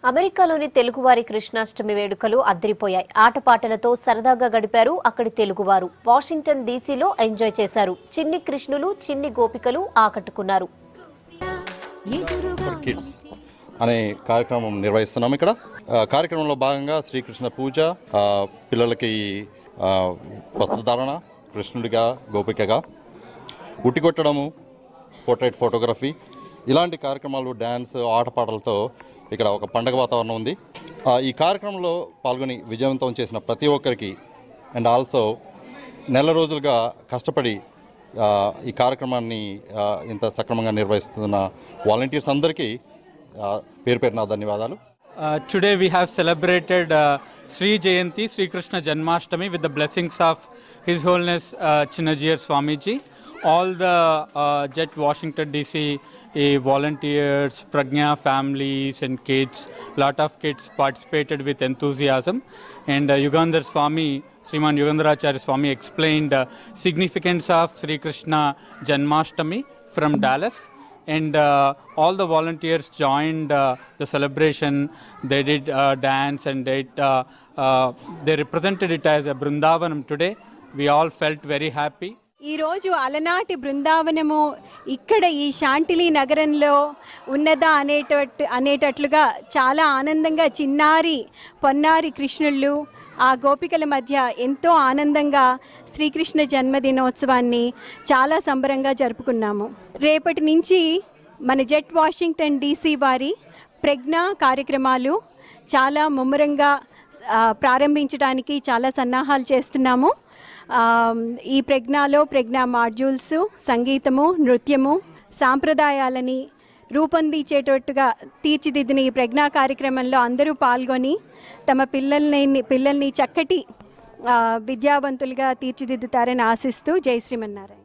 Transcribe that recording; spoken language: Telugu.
అమెరికాలోని తెలుగువారి కృష్ణాష్టమి వేడుకలు అద్దరిపోయాయి. ఆటపాటలతో సరదాగా గడిపారు అక్కడి తెలుగువారు. వాషింగ్టన్ డీసీలో ఎంజాయ్ చేశారు. చిన్ని కృష్ణులు, చిన్ని గోపికలు ఆకట్టుకున్నారు. కిడ్స్ అనే కార్యక్రమం నిర్వహిస్తున్నాం. ఇక్కడ కార్యక్రమంలో భాగంగా శ్రీకృష్ణ పూజ, పిల్లలకి వస్త్రధారణ, కృష్ణుడిగా గోపికగా, ఉట్టికొట్టడము, పోర్ట్రైట్ ఫోటోగ్రఫీ, ఇలాంటి కార్యక్రమాలు, డ్యాన్స్, ఆటపాటలతో ఇక్కడ ఒక పండగ వాతావరణం ఉంది. ఈ కార్యక్రమంలో పాల్గొని విజయవంతం చేసిన ప్రతి ఒక్కరికి అండ్ ఆల్సో నెల రోజులుగా కష్టపడి ఈ కార్యక్రమాన్ని ఇంత సక్రమంగా నిర్వహిస్తున్న వాలంటీర్స్ అందరికీ పేరు పేరున ధన్యవాదాలు. Today we have celebrated Sri Jayanti, Sri Krishna Janmashtami with the blessings of His Holiness Chinnajiyar Swamiji. All the Jet Washington DC volunteers, Pragna families and kids, lot of kids participated with enthusiasm, and Yugandhar Swami, Sriman Yugandaracharya Swami explained significance of Sri Krishna Janmashtami from Dallas, and all the volunteers joined the celebration. They did dance and they represented it as a Brindavanam today. We all felt very happy. ఈ రోజు అలనాటి బృందావనము ఇక్కడ ఈ శాంటిలీ నగరంలో ఉన్నదా అనేటట్లుగా చాలా ఆనందంగా చిన్నారి పొన్నారి కృష్ణుళ్ళు ఆ గోపికల మధ్య ఎంతో ఆనందంగా శ్రీకృష్ణ జన్మదినోత్సవాన్ని చాలా సంబరంగా జరుపుకున్నాము. రేపటి నుంచి మన జెట్ వాషింగ్టన్ డీసీ వారి ప్రజ్ఞ కార్యక్రమాలు చాలా ముమ్మరంగా ప్రారంభించడానికి చాలా సన్నాహాలు చేస్తున్నాము. ఈ ప్రజ్ఞా మాడ్యూల్స్, సంగీతము, నృత్యము, సాంప్రదాయాలని రూపొందించేటట్టుగా తీర్చిదిద్దిన ఈ ప్రజ్ఞా కార్యక్రమంలో అందరూ పాల్గొని తమ పిల్లల్ని చక్కటి విద్యావంతులుగా తీర్చిదిద్దుతారని ఆశిస్తూ జై శ్రీమన్నారాయణ.